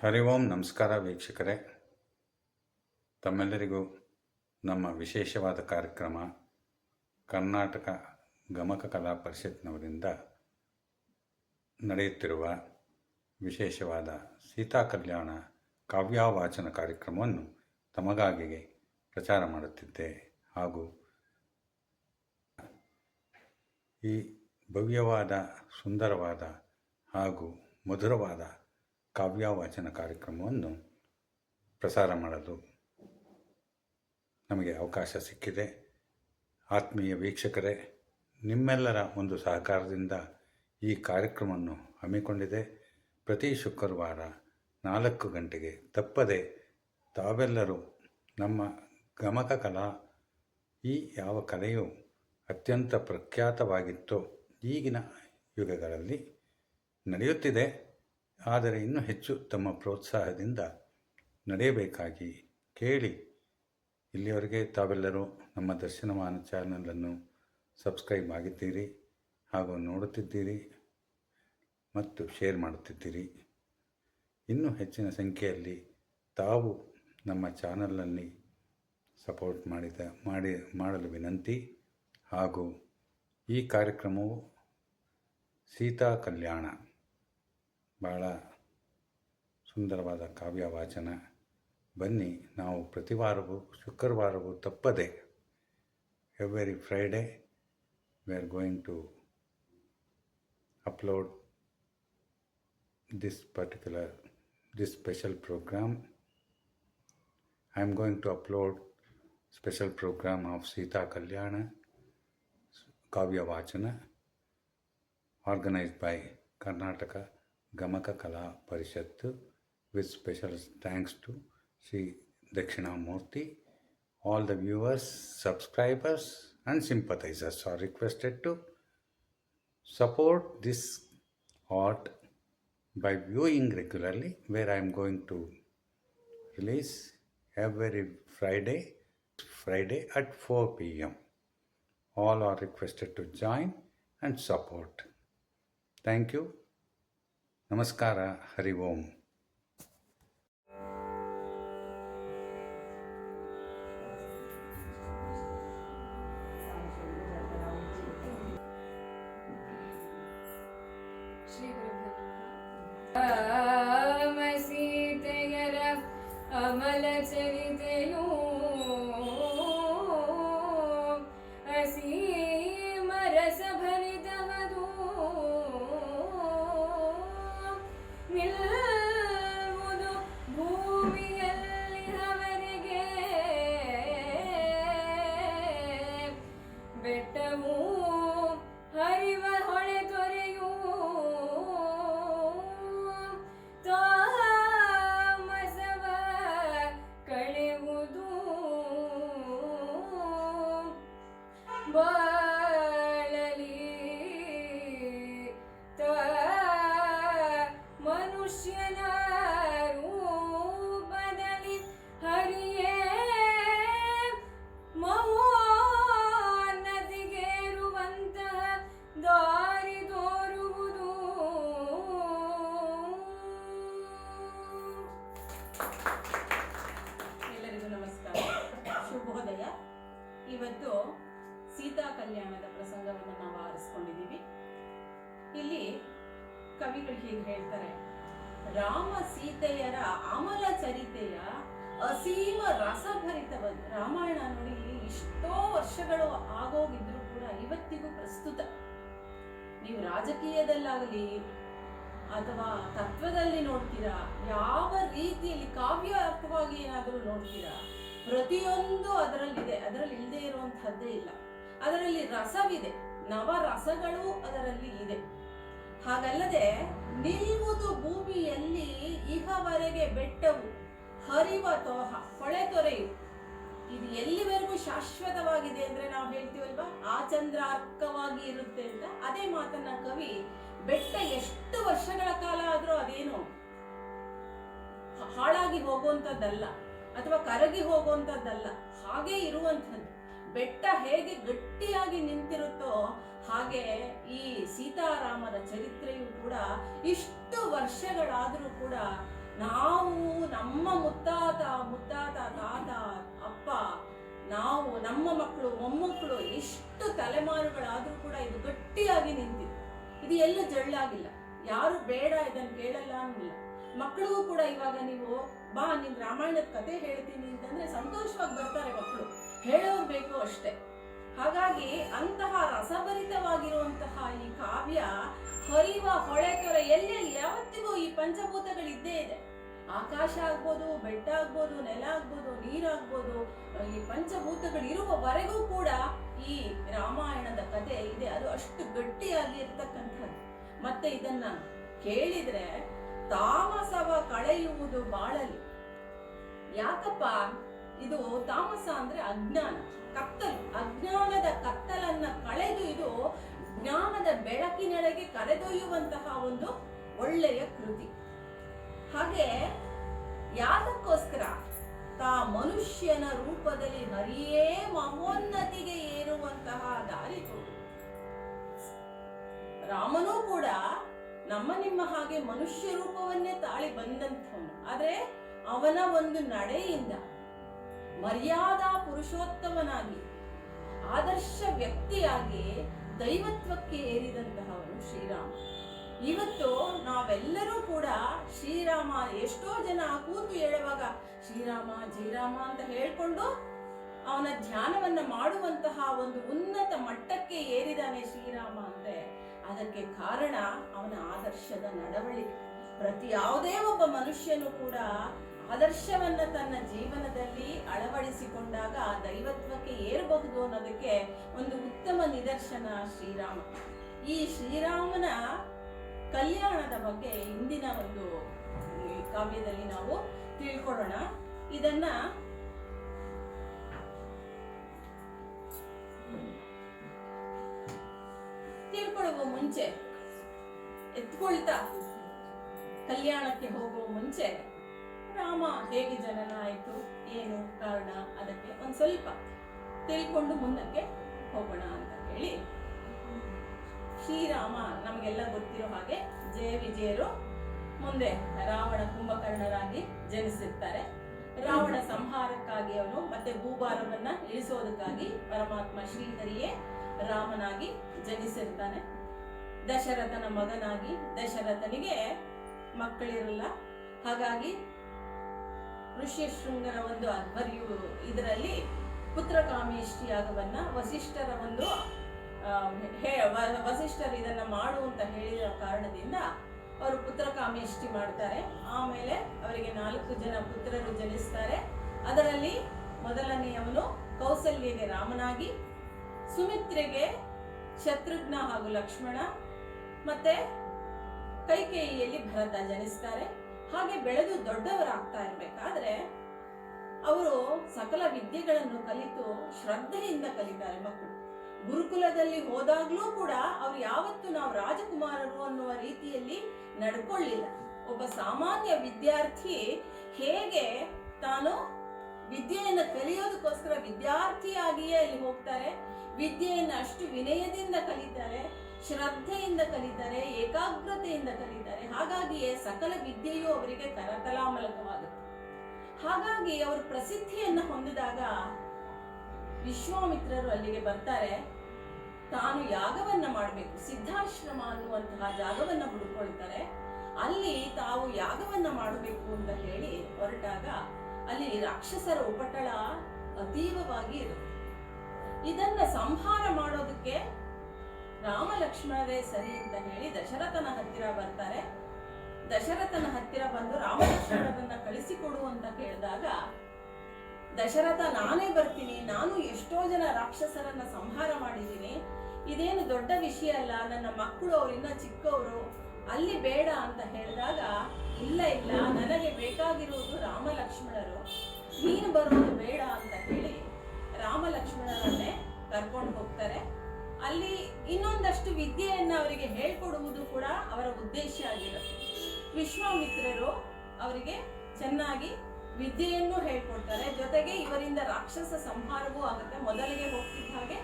ಹರಿ ಓಂ. ನಮಸ್ಕಾರ ವೀಕ್ಷಕರೇ, ತಮ್ಮೆಲ್ಲರಿಗೂ ನಮ್ಮ ವಿಶೇಷವಾದ ಕಾರ್ಯಕ್ರಮ ಕರ್ನಾಟಕ ಗಮಕ ಕಲಾ ಪರಿಷತ್ನವರಿಂದ ನಡೆಯುತ್ತಿರುವ ವಿಶೇಷವಾದ ಸೀತಾ ಕಲ್ಯಾಣ ಕಾವ್ಯವಾಚನ ಕಾರ್ಯಕ್ರಮವನ್ನು ತಮಗಾಗಿ ಪ್ರಚಾರ ಮಾಡುತ್ತಿದ್ದೆ. ಹಾಗೂ ಈ ಭವ್ಯವಾದ, ಸುಂದರವಾದ ಹಾಗೂ ಮಧುರವಾದ ಕಾವ್ಯವಾಚನ ಕಾರ್ಯಕ್ರಮವನ್ನು ಪ್ರಸಾರ ಮಾಡಲು ನಮಗೆ ಅವಕಾಶ ಸಿಕ್ಕಿದೆ. ಆತ್ಮೀಯ ವೀಕ್ಷಕರೇ, ನಿಮ್ಮೆಲ್ಲರ ಒಂದು ಸಹಕಾರದಿಂದ ಈ ಕಾರ್ಯಕ್ರಮವನ್ನು ಹಮ್ಮಿಕೊಂಡಿದೆ. ಪ್ರತಿ ಶುಕ್ರವಾರ 4 ಗಂಟೆಗೆ ತಪ್ಪದೆ ತಾವೆಲ್ಲರೂ ನಮ್ಮ ಗಮಕ ಕಲಾ, ಈ ಯಾವ ಕಲೆಯು ಅತ್ಯಂತ ಪ್ರಖ್ಯಾತವಾಗಿತ್ತೋ ಈಗಿನ ಯುಗಗಳಲ್ಲಿ ನಡೆಯುತ್ತಿದೆ, ಆದರೆ ಇನ್ನೂ ಹೆಚ್ಚು ತಮ್ಮ ಪ್ರೋತ್ಸಾಹದಿಂದ ನಡೆಯಬೇಕಾಗಿ ಕೇಳಿ, ಇಲ್ಲಿಯವರೆಗೆ ತಾವೆಲ್ಲರೂ ನಮ್ಮ ದರ್ಶನಮಾನ ಚಾನಲನ್ನು ಸಬ್ಸ್ಕ್ರೈಬ್ ಆಗಿದ್ದೀರಿ ಹಾಗೂ ನೋಡುತ್ತಿದ್ದೀರಿ ಮತ್ತು ಶೇರ್ ಮಾಡುತ್ತಿದ್ದೀರಿ. ಇನ್ನೂ ಹೆಚ್ಚಿನ ಸಂಖ್ಯೆಯಲ್ಲಿ ತಾವು ನಮ್ಮ ಚಾನಲಲ್ಲಿ ಸಪೋರ್ಟ್ ಮಾಡಲು ವಿನಂತಿ. ಹಾಗೂ ಈ ಕಾರ್ಯಕ್ರಮವು ಸೀತಾ ಕಲ್ಯಾಣ, ಭಾಳ ಸುಂದರವಾದ ಕಾವ್ಯ ವಾಚನ. ಬನ್ನಿ, ನಾವು ಪ್ರತಿ ವಾರವೂ ಶುಕ್ರವಾರವೂ ತಪ್ಪದೆ every Friday we are going to upload this special program. I am going to upload special program of Sita Kalyana Kavya Vachana organized by Karnataka Gamaka Kala Parishat, with special thanks to Sri Dakshinamurthy. All the viewers, subscribers and sympathizers are requested to support this art by viewing regularly, where I am going to release every Friday at 4 p.m. All are requested to join and support. Thank you. ನಮಸ್ಕಾರ. ಹರಿ ಓಂ. ಸೀತೆಯರ ಅಮಲ ಚರಿತೆಯೂ ಅಸೀಮ ರಸ ಭರಿತವದು ನಿಲ್ಲುವುದು ಭೂಮಿಯಲ್ಲಿ ಅವರಿಗೆ ಬೆಟ್ಟವೂ ಹರಿವ ಹೊಳೆ ತೊರೆಯೂ ತಾಮಸವ ಕಳೆಯುವುದು ಬಾಳಲಿ ಮನುಷ್ಯನ ರೂಪದಲ್ಲಿ ಹರಿಯೇ ಮಹೋನ್ನತಿಗೇರುವಂತಹ ದಾರಿ ತೋರುವುದು. ಎಲ್ಲರಿಗೂ ನಮಸ್ಕಾರ, ಶುಭೋದಯ. ಇವತ್ತು ಸೀತಾ ಕಲ್ಯಾಣದ ಪ್ರಸಂಗವನ್ನು ನಾವು ಆರಿಸ್ಕೊಂಡಿದ್ದೀವಿ. ಇಲ್ಲಿ ಕವಿಗಳು ಹೀಗೆ ಹೇಳ್ತಾರೆ: ರಾಮ ಸೀತೆಯರ ಅಮಲ ಚರಿತೆಯ ಅಸೀಮ ರಸಭರಿತವದು. ರಾಮಾಯಣ ನೋಡಿ, ಎಷ್ಟೋ ವರ್ಷಗಳು ಆಗೋಗಿದ್ರು ಕೂಡ ಇವತ್ತಿಗೂ ಪ್ರಸ್ತುತ. ನೀವು ರಾಜಕೀಯದಲ್ಲಾಗಲಿ ಅಥವಾ ತತ್ವದಲ್ಲಿ ನೋಡ್ತೀರಾ, ಯಾವ ರೀತಿಯಲ್ಲಿ ಕಾವ್ಯಾರ್ಥವಾಗಿ ಏನಾದರೂ ನೋಡ್ತೀರಾ, ಪ್ರತಿಯೊಂದು ಅದರಲ್ಲಿದೆ. ಅದರಲ್ಲಿ ಇಲ್ಲದೆ ಇರುವಂತಹದ್ದೇ ಇಲ್ಲ. ಅದರಲ್ಲಿ ರಸವಿದೆ, ನವರಸಗಳು ಅದರಲ್ಲಿ ಇದೆ. ಹಾಗಲ್ಲದೆ ನಿಲ್ಲುವುದು ಭೂಮಿಯಲ್ಲಿ ಇಹವರೆಗೆ ಬೆಟ್ಟವು ಹರಿವ ತೋಹ ಹೊಳೆ ತೊರೆಯು. ಇದು ಎಲ್ಲಿವರೆಗೂ ಶಾಶ್ವತವಾಗಿದೆ ಅಂದ್ರೆ ನಾವು ಹೇಳ್ತೀವಲ್ವಾ, ಆಚಂದ್ರಾರ್ಕವಾಗಿ ಇರುತ್ತೆ ಅಂತ. ಅದೇ ಮಾತನ್ನ ಕವಿ, ಬೆಟ್ಟ ಎಷ್ಟು ವರ್ಷಗಳ ಕಾಲ ಆದ್ರೂ ಅದೇನು ಹಾಳಾಗಿ ಹೋಗುವಂಥದ್ದಲ್ಲ ಅಥವಾ ಕರಗಿ ಹೋಗುವಂಥದ್ದಲ್ಲ, ಹಾಗೆ ಇರುವಂಥದ್ದು. ಬೆಟ್ಟ ಹೇಗೆ ಗಟ್ಟಿಯಾಗಿ ನಿಂತಿರುತ್ತೋ ಹಾಗೆ ಈ ಸೀತಾರಾಮನ ಚರಿತ್ರೆಯು ಕೂಡ ಇಷ್ಟು ವರ್ಷಗಳಾದರೂ ಕೂಡ ನಾವು ನಾವು ನಮ್ಮ ಮಕ್ಕಳು ಮೊಮ್ಮಕ್ಕಳು ಎಷ್ಟು ತಲೆಮಾರುಗಳಾದರೂ ಕೂಡ ಇದು ಗಟ್ಟಿಯಾಗಿ ನಿಂತಿದೆ. ಇದು ಎಲ್ಲ ಜಳ್ಳಾಗಿಲ್ಲ. ಯಾರು ಬೇಡ ಇದನ್ನು ಕೇಳಲ್ಲ ಅನ್ನಿಲ್ಲ. ಮಕ್ಕಳಿಗೂ ಕೂಡ ಇವಾಗ ನೀವು ಬಾ ನಿನ್ ರಾಮಾಯಣದ ಕತೆ ಹೇಳ್ತೀನಿ ಅಂತಂದ್ರೆ ಸಂತೋಷವಾಗಿ ಬರ್ತಾರೆ ಮಕ್ಕಳು. ಹೇಳೋರು ಬೇಕು ಅಷ್ಟೇ. ಹಾಗಾಗಿ ಅಂತಹ ರಸಭರಿತವಾಗಿರುವಂತಹ ಈ ಕಾವ್ಯ ಹರಿವ ಹೊಳೆಕೆರೆ ಎಲ್ಲೆಲ್ಲಿ ಯಾವತ್ತಿಗೂ ಈ ಪಂಚಭೂತಗಳಿದ್ದೇ ಇದೆ. ಆಕಾಶ ಆಗ್ಬೋದು, ಬೆಟ್ಟ ಆಗ್ಬೋದು, ನೆಲ ಆಗ್ಬೋದು, ನೀರಾಗ್ಬೋದು, ಈ ಪಂಚಭೂತಗಳು ಇರುವವರೆಗೂ ಕೂಡ ಈ ರಾಮಾಯಣದ ಕಥೆ ಇದೆ. ಅದು ಅಷ್ಟು ಗಟ್ಟಿಯಾಗಿ ಇರ್ತಕ್ಕಂಥದ್ದು. ಮತ್ತೆ ಇದನ್ನ ಕೇಳಿದ್ರೆ ತಾಮಸವ ಕಳೆಯುವುದು ಬಾಳಲಿ. ಯಾಕಪ್ಪ ಇದು ತಾಮಸ ಅಂದ್ರೆ ಅಜ್ಞಾನ, ಕತ್ತಲು. ಅಜ್ಞಾನದ ಕತ್ತಲನ್ನ ಕಳೆದು ಇದು ಜ್ಞಾನದ ಬೆಳಕಿನೆಡೆಗೆ ಕರೆದೊಯ್ಯುವಂತಹ ಒಂದು ಒಳ್ಳೆಯ ಕೃತಿ. ಹಾಗೆ ಯಾತಕ್ಕೋಸ್ಕರ ಮನುಷ್ಯನ ರೂಪದಲ್ಲಿ ಹರಿಯೇ ಮಹೋನ್ನತಿಗೆ ಏರುವಂತಹ ದಾರಿ ತೋರು. ರಾಮನೂ ಕೂಡ ನಮ್ಮ ನಿಮ್ಮ ಹಾಗೆ ಮನುಷ್ಯ ರೂಪವನ್ನೇ ತಾಳಿ ಬಂದಂಥವನು. ಆದ್ರೆ ಅವನ ಒಂದು ನಡೆಯಿಂದ ಮರ್ಯಾದಾ ಪುರುಷೋತ್ತಮನಾಗಿ ಆದರ್ಶ ವ್ಯಕ್ತಿಯಾಗಿ ದೈವತ್ವಕ್ಕೆ ಏರಿದಂತಹವನು ಶ್ರೀರಾಮ. ಇವತ್ತು ನಾವೆಲ್ಲರೂ ಕೂಡ ಶ್ರೀರಾಮ, ಎಷ್ಟೋ ಜನ ಕೂತು ಹೇಳುವಾಗ ಶ್ರೀರಾಮ ಜಯರಾಮ ಅಂತ ಹೇಳ್ಕೊಂಡು ಅವನ ಧ್ಯಾನವನ್ನ ಮಾಡುವಂತಹ ಒಂದು ಉನ್ನತ ಮಟ್ಟಕ್ಕೆ ಏರಿದಾನೆ ಶ್ರೀರಾಮ ಅಂದ್ರೆ ಅದಕ್ಕೆ ಕಾರಣ ಅವನ ಆದರ್ಶದ ನಡವಳಿಕೆ. ಪ್ರತಿ ಯಾವುದೇ ಒಬ್ಬ ಮನುಷ್ಯನು ಕೂಡ ಆದರ್ಶವನ್ನ ತನ್ನ ಜೀವನದಲ್ಲಿ ಅಳವಡಿಸಿಕೊಂಡಾಗ ದೈವತ್ವಕ್ಕೆ ಏರಬಹುದು ಅನ್ನೋದಕ್ಕೆ ಒಂದು ಉತ್ತಮ ನಿದರ್ಶನ ಶ್ರೀರಾಮ. ಈ ಶ್ರೀರಾಮನ ಕಲ್ಯಾಣದ ಬಗ್ಗೆ ಇಂದಿನ ಒಂದು ಕಾವ್ಯದಲ್ಲಿ ನಾವು ತಿಳ್ಕೊಳ್ಳೋಣ. ಇದನ್ನ ತಿಳ್ಕೊಳ್ಳುವ ಮುಂಚೆ ಎತ್ಕೊಳ್ತಾ ಕಲ್ಯಾಣಕ್ಕೆ ಹೋಗುವ ಮುಂಚೆ ರಾಮ ಹೇಗೆ ಜನನ ಆಯಿತು, ಏನು ಕಾರಣ, ಅದಕ್ಕೆ ಒಂದ್ ಸ್ವಲ್ಪ ತಿಳ್ಕೊಂಡು ಮುಂದಕ್ಕೆ ಹೋಗೋಣ ಅಂತ ಹೇಳಿ. ಶ್ರೀರಾಮ ನಮಗೆಲ್ಲ ಗೊತ್ತಿರೋ ಹಾಗೆ ಜಯ ವಿಜಯರು ಮುಂದೆ ರಾವಣ ಕುಂಭಕರ್ಣರಾಗಿ ಜನಿಸಿರ್ತಾರೆ. ರಾವಣ ಸಂಹಾರಕ್ಕಾಗಿ ಅವನು ಮತ್ತೆ ಭೂಭಾರವನ್ನ ಇಳಿಸೋದಕ್ಕಾಗಿ ಪರಮಾತ್ಮ ಶ್ರೀಹರಿಯೇ ರಾಮನಾಗಿ ಜನಿಸಿರ್ತಾನೆ. ದಶರಥನ ಮಗನಾಗಿ, ದಶರಥನಿಗೆ ಮಕ್ಕಳಿರಲ್ಲ. ಹಾಗಾಗಿ ಋಷ್ಯಶೃಂಗರ ಒಂದು ಅಧ್ವರ್ಯು ಇದರಲ್ಲಿ ಪುತ್ರಕಾಮೇಷ್ಟಿ ಯಾಗವನ್ನ ವಸಿಷ್ಠರ ಒಂದು ವಸಿಷ್ಠರು ಇದನ್ನ ಮಾಡು ಅಂತ ಹೇಳಿದ ಕಾರಣದಿಂದ ಅವರು ಪುತ್ರಕಾಮೇಷ್ಟಿ ಮಾಡ್ತಾರೆ. ಆಮೇಲೆ ಅವರಿಗೆ 4 ಜನ ಪುತ್ರರು ಜನಿಸ್ತಾರೆ. ಅದರಲ್ಲಿ ಮೊದಲನೆಯವನು ಕೌಸಲ್ಯಗೆ ರಾಮನಾಗಿ, ಸುಮಿತ್ರೆಗೆ ಶತ್ರುಘ್ನ ಹಾಗೂ ಲಕ್ಷ್ಮಣ, ಮತ್ತೆ ಕೈಕೇಯಿಯಲ್ಲಿ ಭರತ ಜನಿಸ್ತಾರೆ. ಹಾಗೆ ಬೆಳೆದು ದೊಡ್ಡವರಾಗ್ತಾ ಇರ್ಬೇಕಾದ್ರೆ ಅವರು ಸಕಲ ವಿದ್ಯೆಗಳನ್ನು ಕಲಿತು ಶ್ರದ್ಧೆಯಿಂದ ಕಲಿತಾರೆ ಮಕ್ಕಳು. ಗುರುಕುಲದಲ್ಲಿ ಹೋದಾಗ್ಲೂ ಕೂಡ ಅವ್ರು ಯಾವತ್ತೂ ನಾವು ರಾಜಕುಮಾರರು ಅನ್ನುವ ರೀತಿಯಲ್ಲಿ ನಡ್ಕೊಳ್ಳಿಲ್ಲ. ಒಬ್ಬ ಸಾಮಾನ್ಯ ವಿದ್ಯಾರ್ಥಿ ಹೇಗೆ ತಾನು ವಿದ್ಯೆಯನ್ನ ಕಲಿಯೋದಕ್ಕೋಸ್ಕರ ವಿದ್ಯಾರ್ಥಿಯಾಗಿಯೇ ಅಲ್ಲಿ ಹೋಗ್ತಾರೆ, ವಿದ್ಯೆಯನ್ನ ಅಷ್ಟು ವಿನಯದಿಂದ ಕಲಿತಾರೆ, ಶ್ರದ್ಧೆಯಿಂದ ಕಲಿತಾರೆ, ಏಕಾಗ್ರತೆಯಿಂದ ಕಲಿತಾರೆ. ಹಾಗಾಗಿಯೇ ಸಕಲ ವಿದ್ಯೆಯು ಅವರಿಗೆ ಕರತಲಾಮಲಕವಾಗುತ್ತೆ. ಹಾಗಾಗಿ ಅವರು ಪ್ರಸಿದ್ಧಿಯನ್ನ ಹೊಂದಿದಾಗ ವಿಶ್ವಾಮಿತ್ರರು ಅಲ್ಲಿಗೆ ಬರ್ತಾರೆ. ತಾನು ಯಾಗವನ್ನ ಮಾಡಬೇಕು, ಸಿದ್ಧಾಶ್ರಮ ಅನ್ನುವಂತಹ ಜಾಗವನ್ನ ಹುಡುಕೊಳ್ತಾರೆ. ಅಲ್ಲಿ ತಾವು ಯಾಗವನ್ನ ಮಾಡಬೇಕು ಅಂತ ಹೇಳಿ ಹೊರಟಾಗ ಅಲ್ಲಿ ರಾಕ್ಷಸರ ಉಪಟಳ ಅತೀವವಾಗಿ ಇರುತ್ತೆ. ಇದನ್ನ ಸಂಹಾರ ಮಾಡೋದಕ್ಕೆ ರಾಮ ಲಕ್ಷ್ಮಣರೇ ಸರಿ ಅಂತ ಹೇಳಿ ದಶರಥನ ಹತ್ತಿರ ಬರ್ತಾರೆ. ದಶರಥನ ಹತ್ತಿರ ಬಂದು ರಾಮ ಲಕ್ಷ್ಮಣರನ್ನ ಕಳಿಸಿಕೊಡು ಅಂತ ಕೇಳಿದಾಗ ದಶರಥ ನಾನೇ ಬರ್ತೀನಿ, ನಾನು ಎಷ್ಟೋ ಜನ ರಾಕ್ಷಸರನ್ನ ಸಂಹಾರ ಮಾಡಿದ್ದೀನಿ, ಇದೇನು ದೊಡ್ಡ ವಿಷಯ ಅಲ್ಲ, ನನ್ನ ಮಕ್ಕಳು ಅವರಿನ್ನ ಚಿಕ್ಕವರು, ಅಲ್ಲಿ ಬೇಡ ಅಂತ ಹೇಳಿದಾಗ ಇಲ್ಲ ಇಲ್ಲ ನನಗೆ ಬೇಕಾಗಿರುವುದು ರಾಮ ಲಕ್ಷ್ಮಣರು, ನೀನು ಬರೋದು ಬೇಡ ಅಂತ ಹೇಳಿ ರಾಮ ಲಕ್ಷ್ಮಣರನ್ನೇ ಕರ್ಕೊಂಡು ಹೋಗ್ತಾರೆ. ಅಲ್ಲಿ ಇನ್ನೊಂದಷ್ಟು ವಿದ್ಯೆಯನ್ನ ಅವರಿಗೆ ಹೇಳ್ಕೊಡುವುದು ಕೂಡ ಅವರ ಉದ್ದೇಶ ಆಗಿರುತ್ತೆ. ವಿಶ್ವಾಮಿತ್ರರು ಅವರಿಗೆ ಚೆನ್ನಾಗಿ ವಿದ್ಯೆಯನ್ನು ಹೇಳ್ಕೊಡ್ತಾರೆ. ಜೊತೆಗೆ ಇವರಿಂದ ರಾಕ್ಷಸ ಸಂಹಾರವೂ ಆಗುತ್ತೆ. ಮೊದಲಿಗೆ ಹೋಗ್ತಿದ್ದ ಹಾಗೆ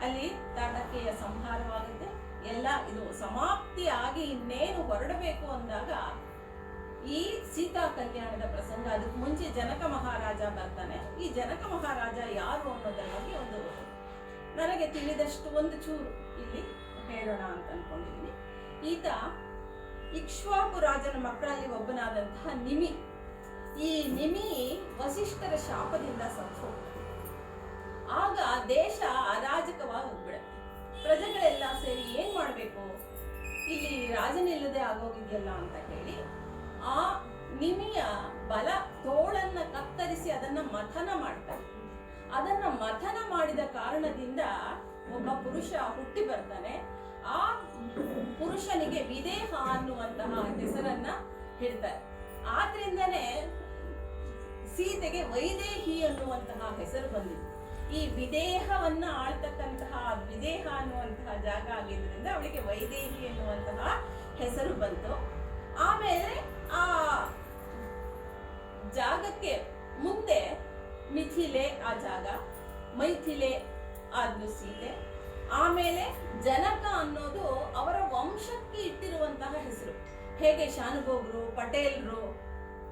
ಅಲ್ಲಿ ತಾಟಕೆಯ ಸಂಹಾರವಾಗುತ್ತೆ. ಎಲ್ಲ ಇದು ಸಮಾಪ್ತಿ ಆಗಿ ಇನ್ನೇನು ಹೊರಡಬೇಕು ಅಂದಾಗ ಈ ಸೀತಾ ಕಲ್ಯಾಣದ ಪ್ರಸಂಗ. ಅದಕ್ಕೆ ಮುಂಚೆ ಜನಕ ಮಹಾರಾಜ ಬರ್ತಾನೆ. ಈ ಜನಕ ಮಹಾರಾಜ ಯಾರು ಅನ್ನೋದರ ಬಗ್ಗೆ ಒಂದು ನನಗೆ ತಿಳಿದಷ್ಟು ಒಂದು ಚೂರು ಇಲ್ಲಿ ಹೇಳೋಣ ಅಂತ ಅನ್ಕೊಂಡಿದ್ದೀನಿ. ಈತ ಇಕ್ಷ್ವಾಕು ರಾಜನ ಮಕ್ಕಳಲ್ಲಿ ಒಬ್ಬನಾದಂತಹ ನಿಮಿ. ಈ ನಿಮಿ ವಸಿಷ್ಠರ ಶಾಪದಿಂದ ಸತ್ತು ಹೋಗ್ತಾನೆ. ಆಗ ದೇಶ ಅರಾಜಕವಾಗಿ ಹೋಗ್ಬಿಡುತ್ತೆ. ಪ್ರಜೆಗಳೆಲ್ಲ ಸೇರಿ ಏನ್ ಮಾಡ್ಬೇಕು, ಇಲ್ಲಿ ರಾಜನಿಲ್ಲದೆ ಆಗೋಗಿದೆಯಲ್ಲ ಅಂತ ಹೇಳಿ ಆ ನಿಮಿಯ ಬಲ ತೋಳನ್ನ ಕತ್ತರಿಸಿ ಅದನ್ನ ಮಥನ ಮಾಡ್ತಾರೆ. ಅದನ್ನ ಮಥನ ಮಾಡಿದ ಕಾರಣದಿಂದ ಒಬ್ಬ ಪುರುಷ ಹುಟ್ಟಿ ಬರ್ತಾನೆ. ಆ ಪುರುಷನಿಗೆ ವಿದೇಹ ಅನ್ನುವಂತಹ ಹೆಸರನ್ನ ಹೇಳ್ತಾರೆ. ಆದ್ರಿಂದನೇ ಸೀತೆಗೆ ವೈದೇಹಿ ಅನ್ನುವಂತಹ ಹೆಸರು ಬಂದಿದೆ. ಈ ವಿದೇಹವನ್ನ ಆಳ್ತಕ್ಕಂತಹ ವಿದೇಹ ಅನ್ನುವಂತಹ ಜಾಗ ಆಗಿದ್ದರಿಂದ ಅವಳಿಗೆ ವೈದೇಹಿ ಎನ್ನುವಂತಹ ಹೆಸರು ಬಂತು. ಆಮೇಲೆ ಆ ಜಾಗಕ್ಕೆ ಮುಂದೆ ಮಿಥಿಲೆ ಆ ಜಾಗ, ಮೈಥಿಲೆ ಆದ್ಲು ಸೀತೆ. ಆಮೇಲೆ ಜನಕ ಅನ್ನೋದು ಅವರ ವಂಶಕ್ಕೆ ಇಟ್ಟಿರುವಂತಹ ಹೆಸರು. ಹೇಗೆ ಶಾನುಭೋಗ್ರು, ಪಟೇಲ್ರು,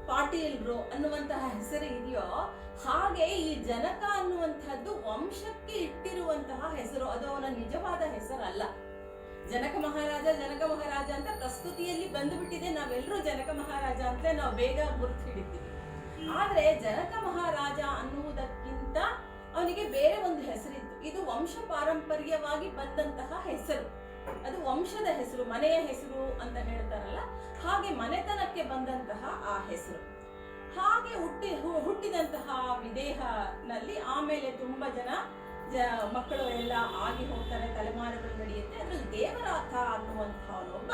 ಪಾಟೀಲ್ರು ಅನ್ನುವಂತಹ ಹೆಸರು ಇದೆಯೋ ಹಾಗೆ ಈ ಜನಕ ಅನ್ನುವಂತಹದ್ದು ವಂಶಕ್ಕೆ ಇಟ್ಟಿರುವಂತಹ ಹೆಸರು. ಅದು ಅವನ ನಿಜವಾದ ಹೆಸರಲ್ಲ. ಜನಕ ಮಹಾರಾಜ ಅಂತ ಪ್ರಸ್ತುತಿಯಲ್ಲಿ ಬಂದು ಬಿಟ್ಟಿದೆ. ನಾವೆಲ್ಲರೂ ಜನಕ ಮಹಾರಾಜ ಅಂತ ನಾವು ಬೇಗ ಗುರುತು ಹಿಡಿತೀವಿ. ಆದ್ರೆ ಜನಕ ಮಹಾರಾಜ ಅನ್ನುವುದಕ್ಕಿಂತ ಅವನಿಗೆ ಬೇರೆ ಒಂದು ಹೆಸರಿತ್ತು. ಇದು ವಂಶ ಪಾರಂಪರ್ಯವಾಗಿ ಬಂದಂತಹ ಹೆಸರು. ಅದು ವಂಶದ ಹೆಸರು, ಮನೆಯ ಹೆಸರು ಅಂತ ಹೇಳ್ತಾರಲ್ಲ ಹಾಗೆ ಮನೆತನಕ್ಕೆ ಬಂದಂತಹ ಆ ಹೆಸರು. ಹಾಗೆ ಹುಟ್ಟಿದಂತಹ ವಿದೇಹನಲ್ಲಿ ಆಮೇಲೆ ತುಂಬಾ ಜನ ಮಕ್ಕಳು ಎಲ್ಲ ಆಗಿ ಹೋಗ್ತಾರೆ, ತಲೆಮಾರುಗಳು ನಡೆಯುತ್ತೆ. ಅದ್ರಲ್ಲಿ ದೇವರಾಥ ಅನ್ನುವಂಥವನೊಬ್ಬ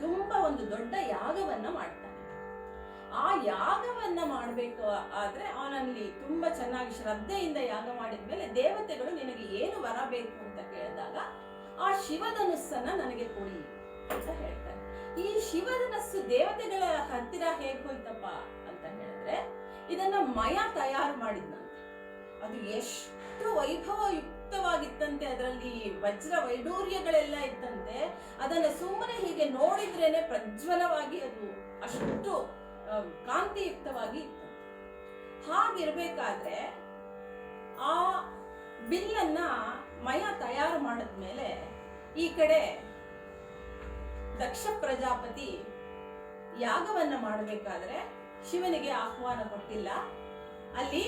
ತುಂಬಾ ಒಂದು ದೊಡ್ಡ ಯಾಗವನ್ನ ಮಾಡ್ತಾನೆ. ಆ ಯಾಗವನ್ನ ಮಾಡ್ಬೇಕು ಆದ್ರೆ ಅವನಲ್ಲಿ ತುಂಬಾ ಚೆನ್ನಾಗಿ ಶ್ರದ್ಧೆಯಿಂದ ಯಾಗ ಮಾಡಿದ್ಮೇಲೆ ದೇವತೆಗಳು ನಿನಗೆ ಏನು ವರ ಬೇಕು ಅಂತ ಕೇಳಿದಾಗ ಆ ಶಿವಧನುಸ್ಸನ್ನ ನನಗೆ ಕೊಡಿ ಅಂತ ಹೇಳ್ತಾರೆ. ಈ ಶಿವಧನಸ್ಸು ದೇವತೆಗಳ ಹತ್ತಿರ ಹೇಗ್ ಹೋಯ್ತಪ್ಪ ಅಂತ ಹೇಳಿದ್ರೆ ಇದನ್ನ ಮಯ ತಯಾರು ಮಾಡಿದ್ನಂತೆ. ಅದು ಎಷ್ಟು ವೈಭವಯುಕ್ತವಾಗಿತ್ತಂತೆ, ಅದರಲ್ಲಿ ವಜ್ರ ವೈಡೂರ್ಯಗಳೆಲ್ಲ ಇತ್ತಂತೆ. ಅದನ್ನ ಸುಮ್ಮನೆ ಹೀಗೆ ನೋಡಿದ್ರೇನೆ ಪ್ರಜ್ವಲವಾಗಿ ಅದು ಅಷ್ಟು ಕಾಂತಿಯುಕ್ತವಾಗಿ ಇತ್ತಂತೆ. ಹಾಗಿರ್ಬೇಕಾದ್ರೆ ಆ ಬಿಲ್ಲನ್ನ ಮಯ ತಯಾರು ಮಾಡಿದ್ಮೇಲೆ ಈ ಕಡೆ ದಕ್ಷ ಪ್ರಜಾಪತಿ ಯಾಗವನ್ನ ಮಾಡಬೇಕಾದ್ರೆ ಶಿವನಿಗೆ ಆಹ್ವಾನ ಕೊಟ್ಟಿಲ್ಲ. ಅಲ್ಲಿ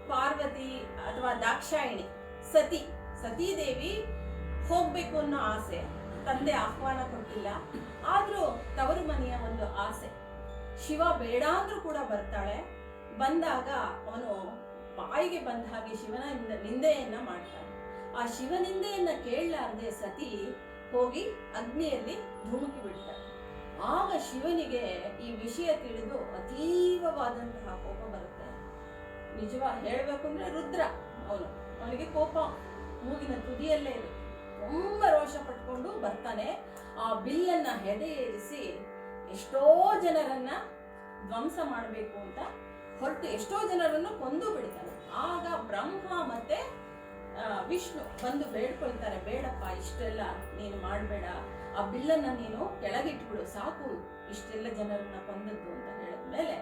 ಪಾರ್ವತಿ ಅಥವಾ ದಾಕ್ಷಾಯಿಣಿ ಸತೀದೇವಿ ಹೋಗ್ಬೇಕು ಅನ್ನೋ ಆಸೆ, ತಂದೆ ಆಹ್ವಾನ ಕೊಟ್ಟಿಲ್ಲ. ಆದ್ರೂ ತವರು ಮನೆಯ ಒಂದು ಆಸೆ, ಶಿವ ಬೇಡ ಅಂದ್ರೂ ಕೂಡ ಬರ್ತಾಳೆ. ಬಂದಾಗ ಅವನು ಬಾಯಿಗೆ ಬಂದ ಹಾಗೆ ಶಿವನ ನಿಂದೆಯನ್ನ ಮಾಡ್ತಾನೆ. ಆ ಶಿವನಿಂದೆಯನ್ನ ಕೇಳಲಾರದೆ ಸತಿ ಹೋಗಿ ಅಗ್ನಿಯಲ್ಲಿ ಧುಮುಕಿ ಬಿಡ್ತಾನೆ. ಆಗ ಶಿವನಿಗೆ ಈ ವಿಷಯ ತಿಳಿದು ಅತೀವವಾದಂತಹ ಕೋಪ ಬರುತ್ತೆ. ನಿಜವಾಗಿ ಹೇಳ್ಬೇಕು ಅಂದ್ರೆ ರುದ್ರ ಅವನಿಗೆ ಕೋಪ ಮೂಗಿನ ತುದಿಯಲ್ಲೇ ಇರುತ್ತೆ. ತುಂಬಾ ರೋಷ ಪಟ್ಕೊಂಡು ಬರ್ತಾನೆ. ಆ ಬಿಲ್ಲನ್ನ ಹೆದೆಯೇರಿಸಿ ಎಷ್ಟೋ ಜನರನ್ನ ಧ್ವಂಸ ಮಾಡಬೇಕು ಅಂತ ಹೊರಟು ಎಷ್ಟೋ ಜನರನ್ನು ಕೊಂದು ಬಿಡ್ತಾನೆ. ಆಗ ಬ್ರಹ್ಮ ಮತ್ತೆ ವಿಷ್ಣು ಬಂದು ಬೇಡ್ಕೊಳ್ತಾರೆ, ಬೇಡಪ್ಪ ಇಷ್ಟೆಲ್ಲ ನೀನು ಮಾಡಬೇಡ, ಆ ಬಿಲ್ಲನ್ನ ನೀನು ಕೆಳಗಿಟ್ಬಿಡು, ಸಾಕು ಇಷ್ಟೆಲ್ಲ ಜನರನ್ನ ಕೊಂದದ್ದು ಅಂತ ಹೇಳಿದ್ಮೇಲೆ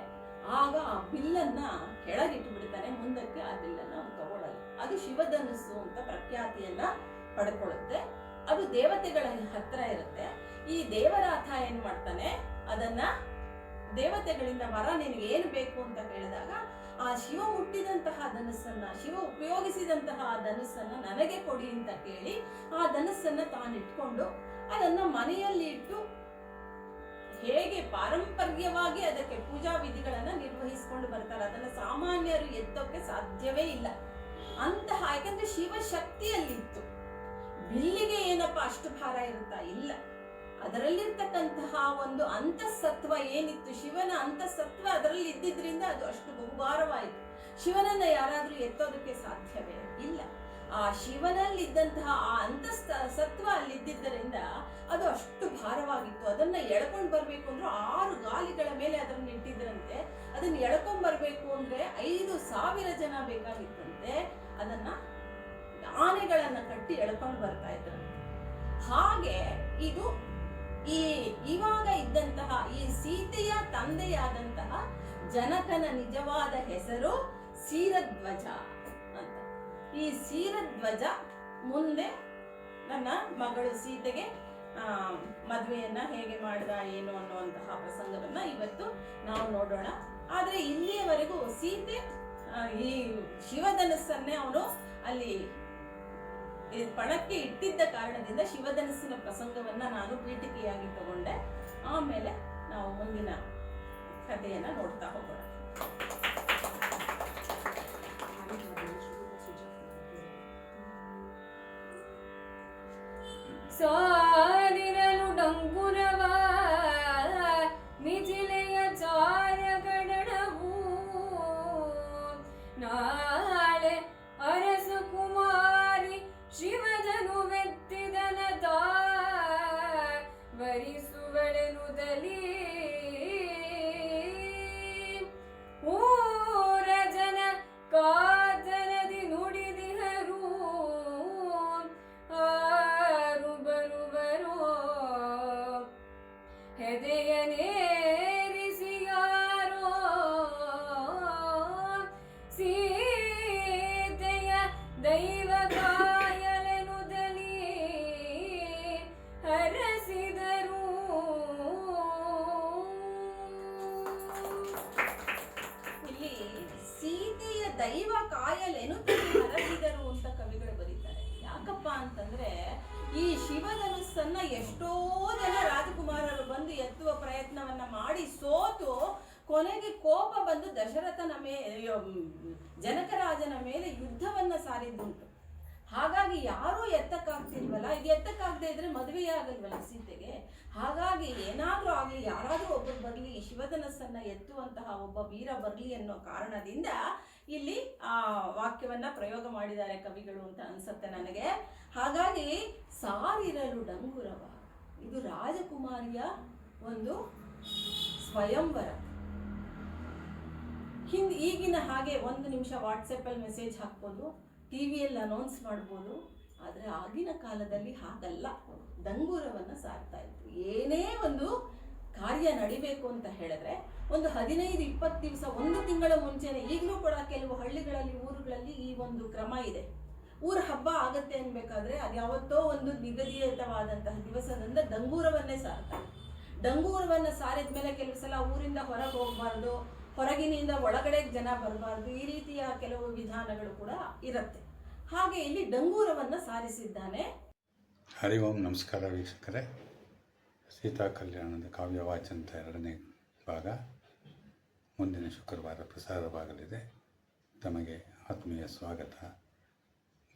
ಆಗ ಆ ಬಿಲ್ಲನ್ನ ಕೆಳಗಿಟ್ಟು ಬಿಡ್ತಾನೆ. ಮುಂದಕ್ಕೆ ಆ ಬಿಲ್ಲನ್ನ ತಗೊಳ್ಳಲ್ಲ. ಅದು ಶಿವಧನುಸ್ಸು ಅಂತ ಪ್ರಖ್ಯಾತಿಯನ್ನ ಪಡ್ಕೊಳ್ಳುತ್ತೆ. ಅದು ದೇವತೆಗಳ ಹತ್ರ ಇರುತ್ತೆ. ಈ ದೇವರಾಥ ಏನ್ ಮಾಡ್ತಾನೆ, ಅದನ್ನ ದೇವತೆಗಳಿಂದ ವರ ನಿನಗೆ ಏನು ಬೇಕು ಅಂತ ಕೇಳಿದಾಗ ಆ ಶಿವ ಮುಟ್ಟಿದಂತಹ ಧನುಸ್ಸನ್ನ, ಶಿವ ಉಪಯೋಗಿಸಿದಂತಹ ಧನುಸ್ಸನ್ನ ನನಗೆ ಕೊಡಿ ಅಂತ ಕೇಳಿ ಆ ಧನುಸ್ಸನ್ನ ತಾನಿಟ್ಕೊಂಡು ಅದನ್ನ ಮನೆಯಲ್ಲಿ ಇಟ್ಟು ಹೇಗೆ ಪಾರಂಪರ್ಯವಾಗಿ ಅದಕ್ಕೆ ಪೂಜಾ ವಿಧಿಗಳನ್ನ ನಿರ್ವಹಿಸಿಕೊಂಡು ಬರ್ತಾರೆ. ಅದನ್ನ ಸಾಮಾನ್ಯರು ಎತ್ತೋಕೆ ಸಾಧ್ಯವೇ ಇಲ್ಲ ಅಂತಹ, ಯಾಕಂದ್ರೆ ಶಿವ ಶಕ್ತಿಯಲ್ಲಿತ್ತು. ಬಿಲ್ಲಿಗೆ ಏನಪ್ಪ ಅಷ್ಟು ಭಾರ ಇರುತ್ತಾ? ಇಲ್ಲ. ಅದರಲ್ಲಿರ್ತಕ್ಕಂತಹ ಒಂದು ಅಂತಃಸತ್ವ ಏನಿತ್ತು, ಶಿವನ ಅಂತಃಸತ್ವ ಅದರಲ್ಲಿ ಇದ್ದಿದ್ರಿಂದ ಅದು ಅಷ್ಟು ಬಹುಭಾರವಾಯಿತು. ಶಿವನನ್ನ ಯಾರಾದ್ರೂ ಎತ್ತೋದಕ್ಕೆ ಸಾಧ್ಯವೇ ಇಲ್ಲ. ಆ ಶಿವನಲ್ಲಿದ್ದಂತಹ ಆ ಅಂತಃಸತ್ವ ಅಲ್ಲಿದ್ದರಿಂದ ಅದು ಅಷ್ಟು ಭಾರವಾಗಿತ್ತು. ಅದನ್ನ ಎಳ್ಕೊಂಡ್ ಬರ್ಬೇಕು ಅಂದ್ರೆ 6 ಗಾಲಿಗಳ ಮೇಲೆ ಅದನ್ನ ಇಟ್ಟಿದ್ರಂತೆ. ಅದನ್ನ ಎಳ್ಕೊಂಡ್ ಬರ್ಬೇಕು ಅಂದ್ರೆ 5,000 ಜನ ಬೇಕಾಗಿತ್ತಂತೆ. ಅದನ್ನ ಆನೆಗಳನ್ನ ಕಟ್ಟಿ ಎಳ್ಕೊಂಡು ಬರ್ತಾ ಇದ್ರಂತೆ. ಹಾಗೆ ಇದು ಇವಾಗ ಇದ್ದಂತಹ ಈ ಸೀತೆಯ ತಂದೆಯಾದಂತಹ ಜನಕನ ನಿಜವಾದ ಹೆಸರು ಕ್ಷೀರಧ್ವಜ ಅಂತ. ಈ ಕ್ಷೀರಧ್ವಜ ಮುಂದೆ ನನ್ನ ಮಗಳು ಸೀತೆಗೆ ಮದುವೆಯನ್ನ ಹೇಗೆ ಮಾಡಿದ ಏನು ಅನ್ನುವಂತಹ ಪ್ರಸಂಗವನ್ನ ಇವತ್ತು ನಾವು ನೋಡೋಣ. ಆದ್ರೆ ಇಲ್ಲಿಯವರೆಗೂ ಸೀತೆ ಈ ಶಿವಧನಸ್ಸನ್ನೇ ಅವನು ಅಲ್ಲಿ ಪಣಕ್ಕೆ ಇಟ್ಟಿದ್ದ ಕಾರಣದಿಂದ ಶಿವಧನಸ್ಸಿನ ಪ್ರಸಂಗವನ್ನ ನಾನು ಪೀಠಿಕೆಯಾಗಿ ತಗೊಂಡೆ. ಆಮೇಲೆ ನಾವು ಮುಂದಿನ ಕಥೆಯನ್ನ ನೋಡ್ತಾ ಹೋಗೋಣ. ಸಾರಿರಲು ಡಂಗುರವ ಮಿಥಿಲೆಯ ಚಾರಗಡಣವು ನಾಳೆ ಅರಸ ಕುಮಾರಿ ಶಿವಜನು ವೆತ್ತಿದನದ ವರಿಸುವಳೆನುದಲಿ ಊರ ಜನ ಕಾತರದಿ ನುಡಿದಿಹರು ಆರು ಬರುವರೋ ಹೆದೆಯನೇರಿಸಿ ಯಾರೋ ಸೀತೆಯ ದೈವ ಕಾಯಲೆನುದಲಿ ಹರಸಿದರು. ಇಲ್ಲಿ ಸೀತೆಯ ದೈವ ಕಾಯಲೆನು ಹರಸಿದರು ಅಂತ ಕವಿಗಳು ಬರೀತಾರೆ. ಯಾಕಪ್ಪ ಅಂತಂದ್ರೆ ಈ ಶಿವಧನುಸ್ಸನ್ನ ಎಷ್ಟೋ ಜನ ರಾಜಕುಮಾರರು ಬಂದು ಎತ್ತುವ ಪ್ರಯತ್ನವನ್ನ ಮಾಡಿ ಸೋತು ಕೊನೆಗೆ ಕೋಪ ಬಂದು ದಶರಥನ ಜನಕರಾಜನ ಮೇಲೆ ಯುದ್ಧವನ್ನ ಸಾರಿದ್ದುಂಟು. ಹಾಗಾಗಿ ಯಾರೂ ಎತ್ತಕ್ಕಾಗ್ತಿಲ್ವಲ್ಲ, ಇದು ಎತ್ತಕ್ಕಾಗದೆ ಇದ್ರೆ ಮದುವೆ ಆಗಲ್ವಲ್ಲ ಸೀತೆಗೆ. ಹಾಗಾಗಿ ಏನಾದ್ರೂ ಆಗ್ಲಿ, ಯಾರಾದ್ರೂ ಒಬ್ಬರು ಬರ್ಲಿ, ಶಿವಧನಸ್ಸನ್ನ ಎತ್ತುವಂತಹ ಒಬ್ಬ ವೀರ ಬರ್ಲಿ ಅನ್ನೋ ಕಾರಣದಿಂದ ಇಲ್ಲಿ ಆ ವಾಕ್ಯವನ್ನ ಪ್ರಯೋಗ ಮಾಡಿದ್ದಾರೆ ಕವಿಗಳು ಅಂತ ಅನ್ಸುತ್ತೆ ನನಗೆ. ಹಾಗಾಗಿ ಸಾರಿರಲು ಡಂಗುರವ, ಇದು ರಾಜಕುಮಾರಿಯ ಒಂದು ಸ್ವಯಂವರ. ಈಗಿನ ಹಾಗೆ 1 ನಿಮಿಷ ವಾಟ್ಸಪ್ಪಲ್ಲಿ ಮೆಸೇಜ್ ಹಾಕ್ಬೋದು, ಟಿವಿಯಲ್ಲಿ ಅನೌನ್ಸ್ ಮಾಡ್ಬೋದು. ಆದರೆ ಆಗಿನ ಕಾಲದಲ್ಲಿ ಹಾಗಲ್ಲ, ಡಂಗೂರವನ್ನು ಸಾರ್ತಾ ಇತ್ತು. ಏನೇ ಒಂದು ಕಾರ್ಯ ನಡಿಬೇಕು ಅಂತ ಹೇಳಿದ್ರೆ ಒಂದು 15-20 ದಿವಸ, 1 ತಿಂಗಳ ಮುಂಚೆನೆ, ಈಗಲೂ ಕೂಡ ಕೆಲವು ಹಳ್ಳಿಗಳಲ್ಲಿ ಊರುಗಳಲ್ಲಿ ಈ ಒಂದು ಕ್ರಮ ಇದೆ. ಊರ ಹಬ್ಬ ಆಗತ್ತೆ ಅನ್ಬೇಕಾದ್ರೆ ಅದು ಯಾವತ್ತೋ ಒಂದು ನಿಗದಿತವಾದಂತಹ ದಿವಸದಿಂದ ಡಂಗೂರವನ್ನೇ ಸಾರ್ತಾರೆ. ಡಂಗೂರವನ್ನು ಸಾರಿದ ಮೇಲೆ ಕೆಲವು ಸಲ ಊರಿಂದ ಹೊರಗೆ ಹೋಗಬಾರ್ದು, ಹೊರಗಿನಿಂದ ಒಳಗಡೆ ಜನ ಬರಬಾರ್ದು, ಈ ರೀತಿಯ ಕೆಲವು ವಿಧಾನಗಳು ಕೂಡ ಇರುತ್ತೆ. ಹಾಗೆ ಇಲ್ಲಿ ಡಂಗೂರವನ್ನು ಸಾರಿಸಿದ್ದಾನೆ. ಹರಿ ಓಂ ನಮಸ್ಕಾರ ವೀಕ್ಷಕರೇ. ಸೀತಾ ಕಲ್ಯಾಣದ ಕಾವ್ಯ ವಾಚನದ 2ನೇ ಭಾಗ ಮುಂದಿನ ಶುಕ್ರವಾರ ಪ್ರಸಾರವಾಗಲಿದೆ. ತಮಗೆ ಆತ್ಮೀಯ ಸ್ವಾಗತ,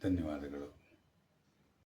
ಧನ್ಯವಾದಗಳು.